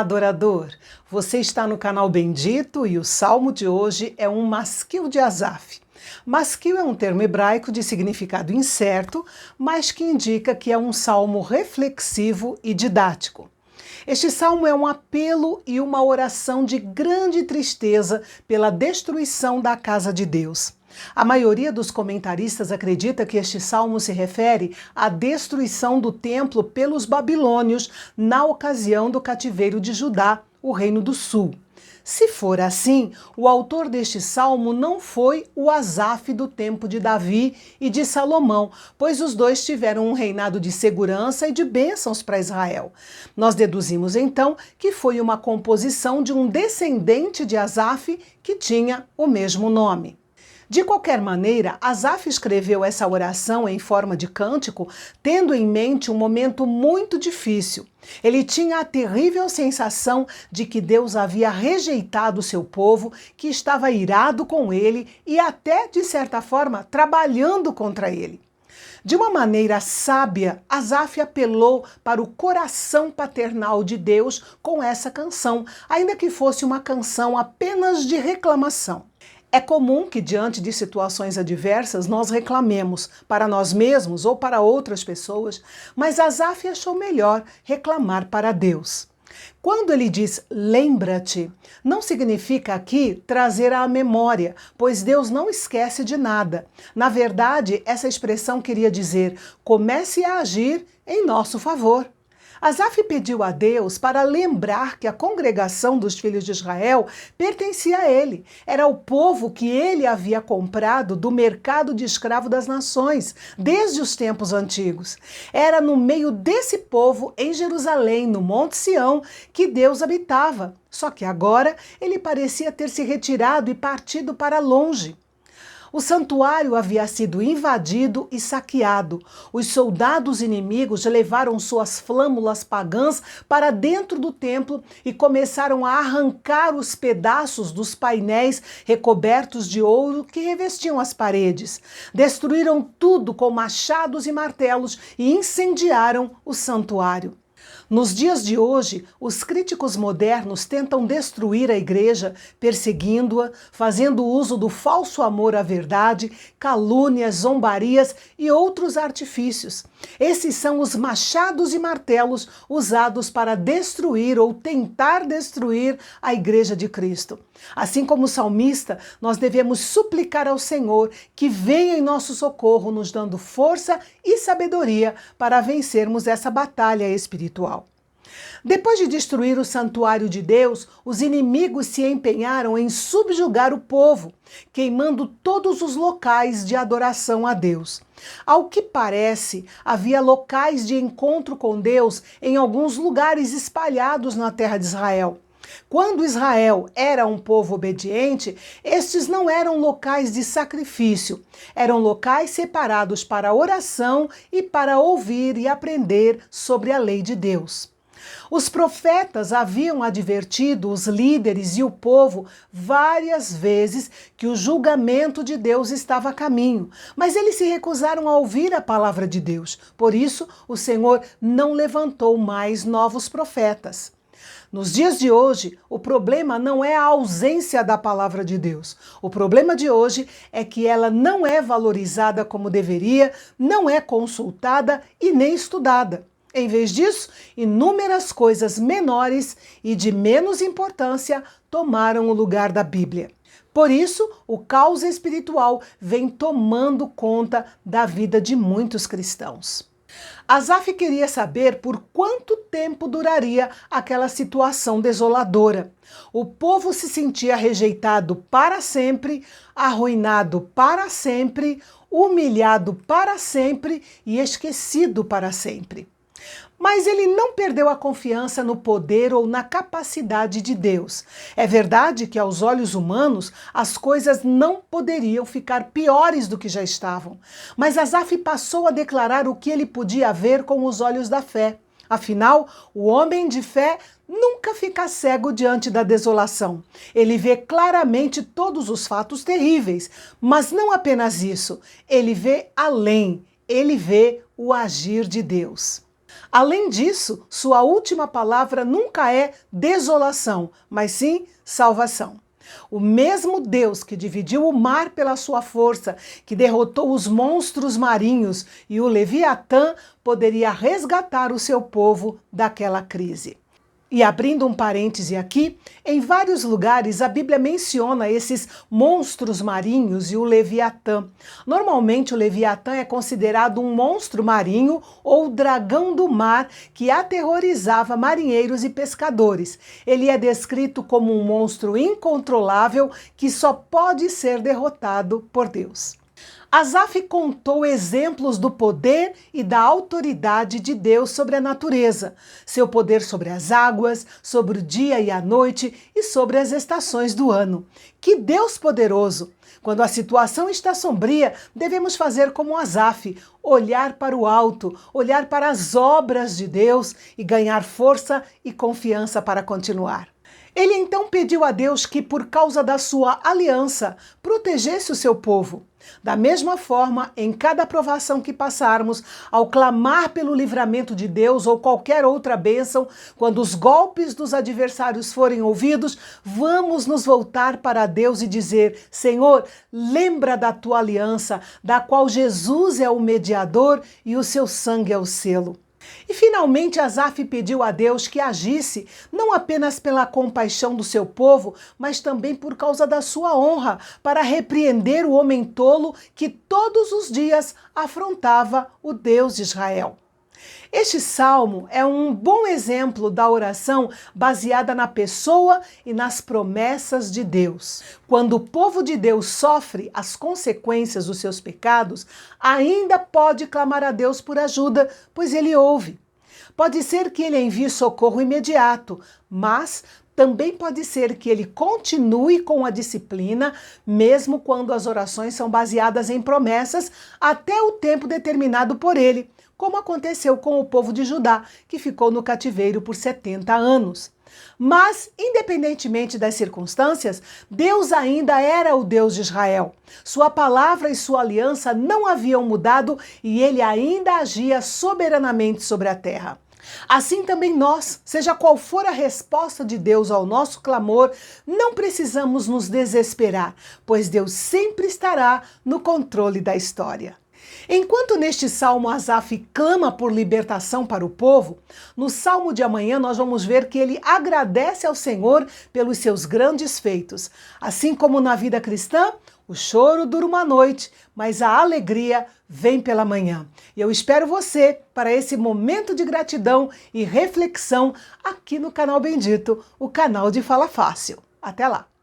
adorador! Você está no canal Bendito e o salmo de hoje é um Maskil de Asaf. Maskil é um termo hebraico de significado incerto, mas que indica que é um salmo reflexivo e didático. Este salmo é um apelo e uma oração de grande tristeza pela destruição da casa de Deus. A maioria dos comentaristas acredita que este salmo se refere à destruição do templo pelos babilônios na ocasião do cativeiro de Judá, o Reino do Sul. Se for assim, o autor deste salmo não foi o Asaf do tempo de Davi e de Salomão, pois os dois tiveram um reinado de segurança e de bênçãos para Israel. Nós deduzimos então que foi uma composição de um descendente de Asaf que tinha o mesmo nome. De qualquer maneira, Asaf escreveu essa oração em forma de cântico, tendo em mente um momento muito difícil. Ele tinha a terrível sensação de que Deus havia rejeitado o seu povo, que estava irado com ele e até, de certa forma, trabalhando contra ele. De uma maneira sábia, Asaf apelou para o coração paternal de Deus com essa canção, ainda que fosse uma canção apenas de reclamação. É comum que, diante de situações adversas, nós reclamemos para nós mesmos ou para outras pessoas, mas Asaf achou melhor reclamar para Deus. Quando ele diz lembra-te, não significa aqui trazer à memória, pois Deus não esquece de nada. Na verdade, essa expressão queria dizer comece a agir em nosso favor. Asaf pediu a Deus para lembrar que a congregação dos filhos de Israel pertencia a ele. Era o povo que ele havia comprado do mercado de escravo das nações, desde os tempos antigos. Era no meio desse povo, em Jerusalém, no Monte Sião, que Deus habitava. Só que agora ele parecia ter se retirado e partido para longe. O santuário havia sido invadido e saqueado. Os soldados inimigos levaram suas flâmulas pagãs para dentro do templo e começaram a arrancar os pedaços dos painéis recobertos de ouro que revestiam as paredes. Destruíram tudo com machados e martelos e incendiaram o santuário. Nos dias de hoje, os críticos modernos tentam destruir a igreja, perseguindo-a, fazendo uso do falso amor à verdade, calúnias, zombarias e outros artifícios. Esses são os machados e martelos usados para destruir ou tentar destruir a igreja de Cristo. Assim como o salmista, nós devemos suplicar ao Senhor que venha em nosso socorro, nos dando força e sabedoria para vencermos essa batalha espiritual. Depois de destruir o santuário de Deus, os inimigos se empenharam em subjugar o povo, queimando todos os locais de adoração a Deus. Ao que parece, havia locais de encontro com Deus em alguns lugares espalhados na terra de Israel. Quando Israel era um povo obediente, estes não eram locais de sacrifício, eram locais separados para oração e para ouvir e aprender sobre a lei de Deus. Os profetas haviam advertido os líderes e o povo várias vezes que o julgamento de Deus estava a caminho, mas eles se recusaram a ouvir a palavra de Deus. Por isso, o Senhor não levantou mais novos profetas. Nos dias de hoje, o problema não é a ausência da palavra de Deus. O problema de hoje é que ela não é valorizada como deveria, não é consultada e nem estudada. Em vez disso, inúmeras coisas menores e de menos importância tomaram o lugar da Bíblia. Por isso, o caos espiritual vem tomando conta da vida de muitos cristãos. Asaf queria saber por quanto tempo duraria aquela situação desoladora. O povo se sentia rejeitado para sempre, arruinado para sempre, humilhado para sempre e esquecido para sempre. Mas ele não perdeu a confiança no poder ou na capacidade de Deus. É verdade que, aos olhos humanos, as coisas não poderiam ficar piores do que já estavam. Mas Asaf passou a declarar o que ele podia ver com os olhos da fé. Afinal, o homem de fé nunca fica cego diante da desolação. Ele vê claramente todos os fatos terríveis, mas não apenas isso. Ele vê além, ele vê o agir de Deus. Além disso, sua última palavra nunca é desolação, mas sim salvação. O mesmo Deus que dividiu o mar pela sua força, que derrotou os monstros marinhos e o Leviatã, poderia resgatar o seu povo daquela crise. E abrindo um parêntese aqui, em vários lugares a Bíblia menciona esses monstros marinhos e o Leviatã. Normalmente o Leviatã é considerado um monstro marinho ou dragão do mar que aterrorizava marinheiros e pescadores. Ele é descrito como um monstro incontrolável que só pode ser derrotado por Deus. Asaf contou exemplos do poder e da autoridade de Deus sobre a natureza, seu poder sobre as águas, sobre o dia e a noite e sobre as estações do ano. Que Deus poderoso! Quando a situação está sombria, devemos fazer como Asaf, olhar para o alto, olhar para as obras de Deus e ganhar força e confiança para continuar. Ele então pediu a Deus que, por causa da sua aliança, protegesse o seu povo. Da mesma forma, em cada provação que passarmos, ao clamar pelo livramento de Deus ou qualquer outra bênção, quando os golpes dos adversários forem ouvidos, vamos nos voltar para Deus e dizer: Senhor, lembra da tua aliança, da qual Jesus é o mediador e o seu sangue é o selo. E finalmente Asaf pediu a Deus que agisse não apenas pela compaixão do seu povo, mas também por causa da sua honra, para repreender o homem tolo que todos os dias afrontava o Deus de Israel. Este salmo é um bom exemplo da oração baseada na pessoa e nas promessas de Deus. Quando o povo de Deus sofre as consequências dos seus pecados, ainda pode clamar a Deus por ajuda, pois Ele ouve. Pode ser que Ele envie socorro imediato, mas também pode ser que Ele continue com a disciplina, mesmo quando as orações são baseadas em promessas, até o tempo determinado por Ele, como aconteceu com o povo de Judá, que ficou no cativeiro por 70 anos. Mas, independentemente das circunstâncias, Deus ainda era o Deus de Israel. Sua palavra e sua aliança não haviam mudado e Ele ainda agia soberanamente sobre a terra. Assim também nós, seja qual for a resposta de Deus ao nosso clamor, não precisamos nos desesperar, pois Deus sempre estará no controle da história. Enquanto neste salmo Asaf clama por libertação para o povo, no salmo de amanhã nós vamos ver que ele agradece ao Senhor pelos seus grandes feitos. Assim como na vida cristã, o choro dura uma noite, mas a alegria vem pela manhã. E eu espero você para esse momento de gratidão e reflexão aqui no canal Bendito, o canal de Fala Fácil. Até lá!